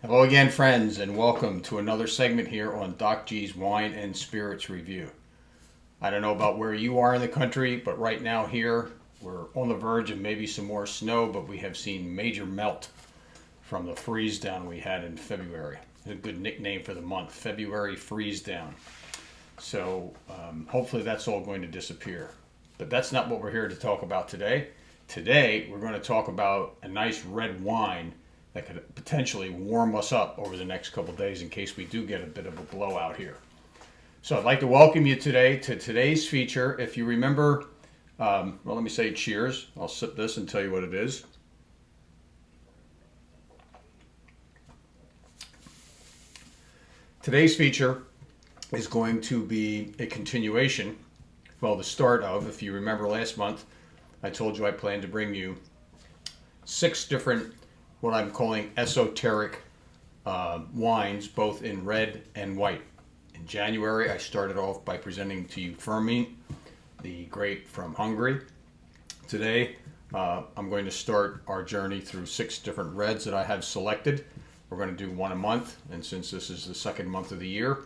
Hello again, friends, and welcome to another segment here on Doc G's Wine and Spirits Review. I don't know about where you are in the country, but right now here we're on the verge of maybe some more snow, but we have seen major melt from the freeze down we had in February. A good nickname for the month, February freeze down. So hopefully that's all going to disappear. But that's not what we're here to talk about today. Today we're going to talk about a nice red wine that could potentially warm us up over the next couple of days in case we do get a bit of a blowout here. So I'd like to welcome you today to today's feature. If you remember, let me say cheers. I'll sip this and tell you what it is. Today's feature is going to be a continuation, well, the start of, if you remember last month, I told you I planned to bring you 6 different, what I'm calling esoteric wines, both in red and white. In January, I started off by presenting to you Mourvèdre, the grape from Hungary. Today, I'm going to start our journey through 6 different reds that I have selected. We're going to do one a month, and since this is the second month of the year,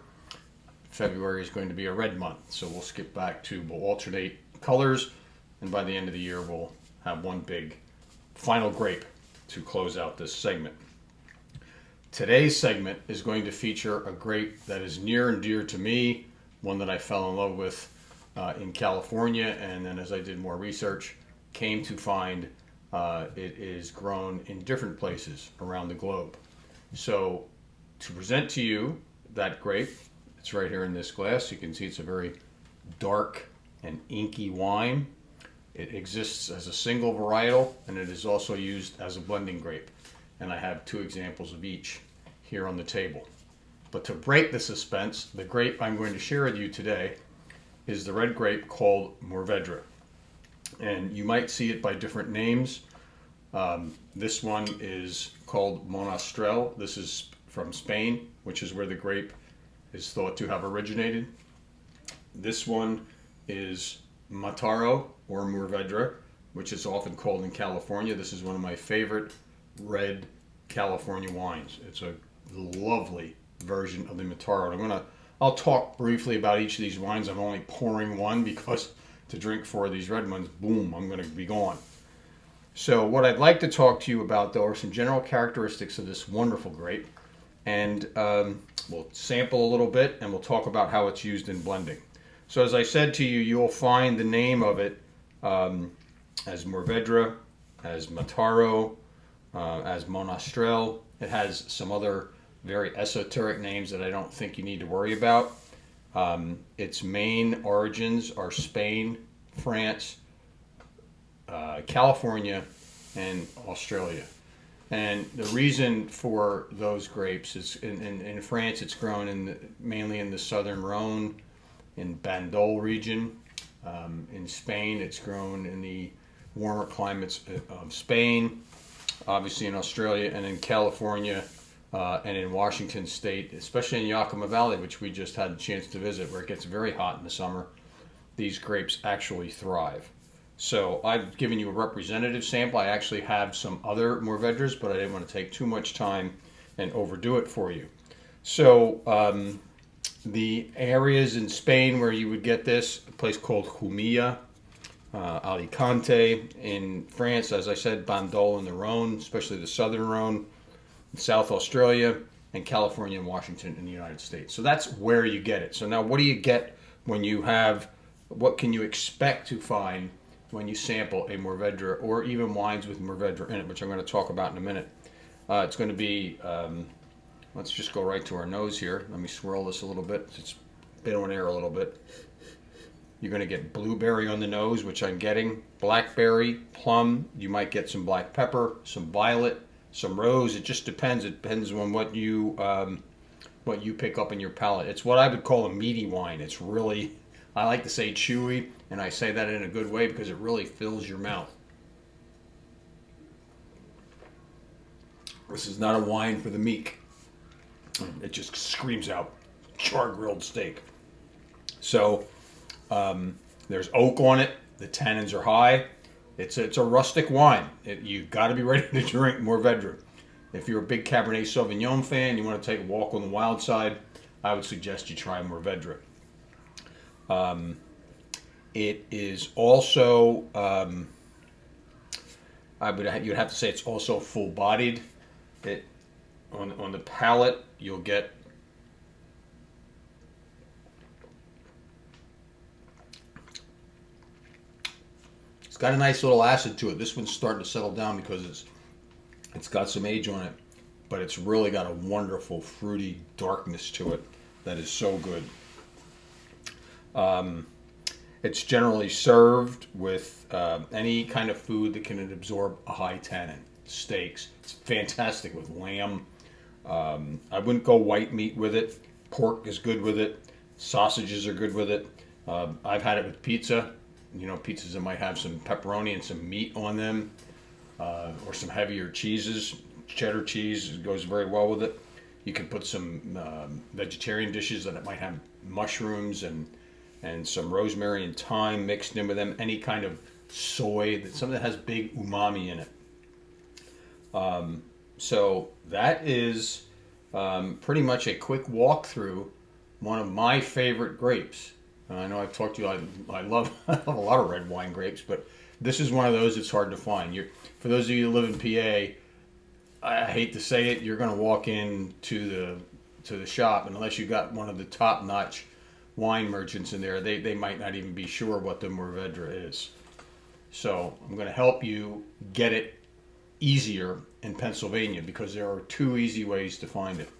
February is going to be a red month. So we'll skip back to, we'll alternate colors, and by the end of the year, we'll have one big final grape to close out this segment. Today's segment is going to feature a grape that is near and dear to me, one that I fell in love with in California, and then as I did more research, came to find it is grown in different places around the globe. So to present to you that grape, it's right here in this glass. You can see it's a very dark and inky wine. It exists as a single varietal, and it is also used as a blending grape. And I have 2 examples of each here on the table. But to break the suspense, the grape I'm going to share with you today is the red grape called Mourvèdre. And you might see it by different names. This one is called Monastrell. This is from Spain, which is where the grape is thought to have originated. This one is Mataro, or Mourvèdre, which is often called in California. This is one of my favorite red California wines. It's a lovely version of the Mataro. I'll talk briefly about each of these wines. I'm only pouring one because to drink 4 of these red ones, boom, I'm going to be gone. So what I'd like to talk to you about, though, are some general characteristics of this wonderful grape. And we'll sample a little bit, and we'll talk about how it's used in blending. So as I said to you, you'll find the name of it as Mourvèdre, as Mataro, as Monastrell. It has some other very esoteric names that I don't think you need to worry about. Its main origins are Spain, France, California, and Australia. And the reason for those grapes is in France it's grown mainly in the southern Rhone, in Bandol region. In Spain it's grown in the warmer climates of Spain, obviously in Australia, and in California and in Washington State, especially in Yakima Valley, which we just had a chance to visit, where it gets very hot in the summer. These grapes actually thrive. So I've given you a representative sample. I actually have some other Mourvèdres, but I didn't want to take too much time and overdo it for you. So the areas in Spain where you would get this, a place called Jumilla, Alicante. In France, as I said, Bandol in the Rhone, especially the southern Rhone, South Australia, and California and Washington in the United States. So that's where you get it. So now what do you get when you have, what can you expect to find when you sample a Mourvèdre, or even wines with Mourvèdre in it, which I'm going to talk about in a minute. It's going to be, let's just go right to our nose here. Let me swirl this a little bit. It's been on air a little bit. You're going to get blueberry on the nose, which I'm getting, blackberry, plum. You might get some black pepper, some violet, some rose. It just depends. It depends on what you pick up in your palate. It's what I would call a meaty wine. It's really, I like to say chewy, and I say that in a good way because it really fills your mouth. This is not a wine for the meek. It just screams out char-grilled steak. So there's oak on it. The tannins are high. It's a rustic wine. You've got to be ready to drink Mourvèdre. If you're a big Cabernet Sauvignon fan, you want to take a walk on the wild side, I would suggest you try Mourvèdre. It is also, you'd have to say it's also full-bodied. It on the palate, you'll get it's got a nice little acid to it. This one's starting to settle down because it's got some age on it, but it's really got a wonderful fruity darkness to it that is so good. It's generally served with any kind of food that can absorb a high tannin. Steaks. It's fantastic with lamb. I wouldn't go white meat with it. Pork is good with it. Sausages are good with it. I've had it with pizza. You know, pizzas that might have some pepperoni and some meat on them, or some heavier cheeses. Cheddar cheese goes very well with it. You can put some vegetarian dishes that might have mushrooms and some rosemary and thyme mixed in with them. Any kind of soy, something that has big umami in it. So that is pretty much a quick walkthrough. One of my favorite grapes. I know I've talked to you. I love I love a lot of red wine grapes, but this is one of those that's hard to find. For those of you who live in PA, I hate to say it, you're going to walk in to the shop, and unless you got one of the top-notch wine merchants in there, they might not even be sure what the Mourvèdre is. So I'm going to help you get it easier in Pennsylvania because there are 2 easy ways to find it.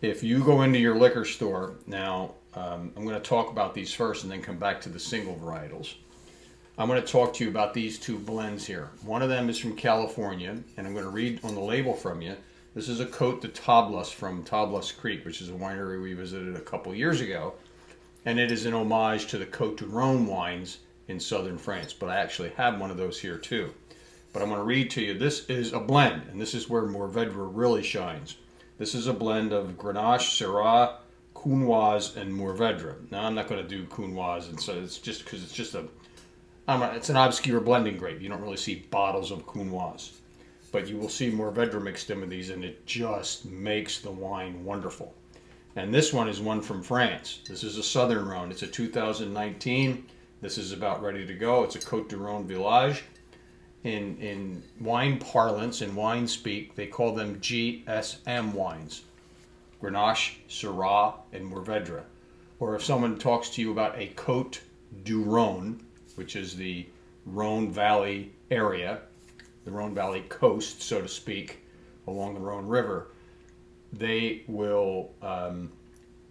If you go into your liquor store, now I'm going to talk about these first and then come back to the single varietals. I'm going to talk to you about these 2 blends here. One of them is from California, and I'm going to read on the label from you. This is a Côte de Tablas from Tablas Creek, which is a winery we visited a couple years ago, and it is an homage to the Côte du Rhône wines in southern France, but I actually have one of those here too. But I'm going to read to you, this is a blend, and this is where Mourvèdre really shines. This is a blend of Grenache, Syrah, Counoise, and Mourvèdre. Now, I'm not going to do Counoise, and so it's just because it's an obscure blending grape. You don't really see bottles of Counoise. But you will see Mourvèdre mixed in with these, and it just makes the wine wonderful. And this one is one from France. This is a Southern Rhone. It's a 2019. This is about ready to go. It's a Côte du Rhône Village. In wine parlance, in wine speak, they call them GSM wines. Grenache, Syrah, and Mourvèdre. Or if someone talks to you about a Côte du Rhône, which is the Rhone Valley area, the Rhone Valley coast, so to speak, along the Rhone River, they will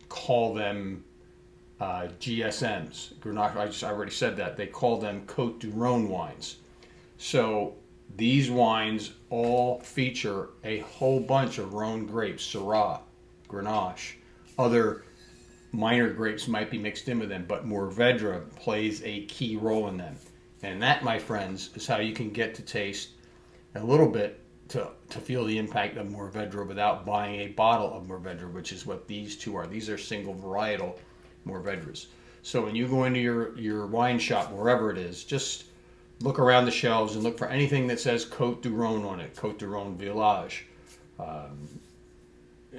call them GSMs. Grenache, I already said that. They call them Côte du Rhône wines. So these wines all feature a whole bunch of Rhone grapes, Syrah, Grenache. Other minor grapes might be mixed in with them, but Mourvèdre plays a key role in them. And that, my friends, is how you can get to taste a little bit to feel the impact of Mourvèdre without buying a bottle of Mourvèdre, which is what these 2 are. These are single varietal Mourvèdres. So when you go into your wine shop, wherever it is, just look around the shelves and look for anything that says Côte du Rhône on it, Côte du Rhône Village,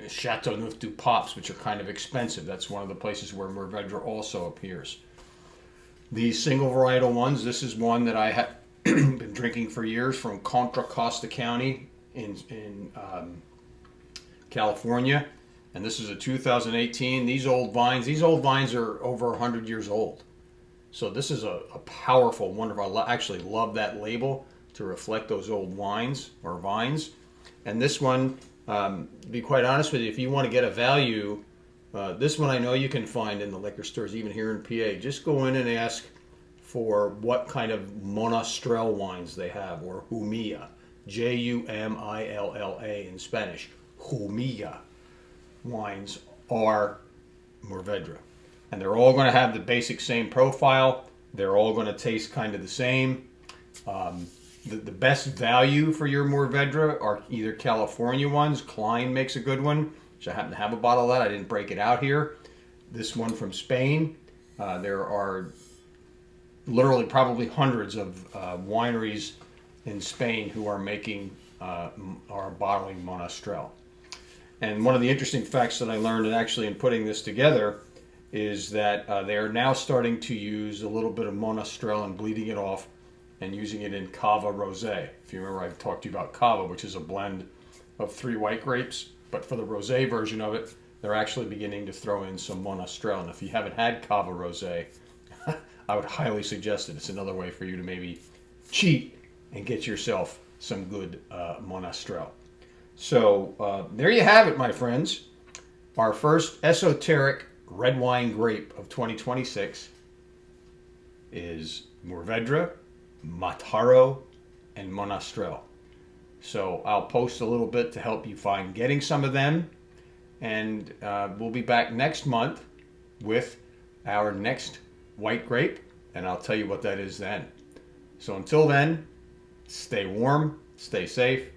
Chateauneuf du Pape, which are kind of expensive. That's one of the places where Mourvèdre also appears. These single varietal ones, this is one that I have been drinking for years from Contra Costa County in California. And this is a 2018. These old vines are over 100 years old. So this is a powerful, wonderful, I actually love that label to reflect those old wines or vines. And this one, to be quite honest with you, if you want to get a value, this one I know you can find in the liquor stores, even here in PA. Just go in and ask for what kind of Monastrell wines they have, or Humilla, Jumilla in Spanish. Humilla wines are Mourvèdre. And they're all going to have the basic same profile. They're all going to taste kind of the same. The best value for your Mourvèdre are either California ones. Klein makes a good one, which I happen to have a bottle of that. I didn't break it out here. This one from Spain. There are literally probably hundreds of wineries in Spain who are making are bottling Monastrell. And one of the interesting facts that I learned actually in putting this together is that they are now starting to use a little bit of Monastrell and bleeding it off and using it in Cava Rosé. If you remember, I've talked to you about Cava, which is a blend of 3 white grapes. But for the Rosé version of it, they're actually beginning to throw in some Monastrell. And if you haven't had Cava Rosé, I would highly suggest it. It's another way for you to maybe cheat and get yourself some good Monastrell. So there you have it, my friends. Our first esoteric red wine grape of 2026 is Mourvèdre, Mataro, and Monastrell. So I'll post a little bit to help you find getting some of them. And we'll be back next month with our next white grape. And I'll tell you what that is then. So until then, stay warm, stay safe,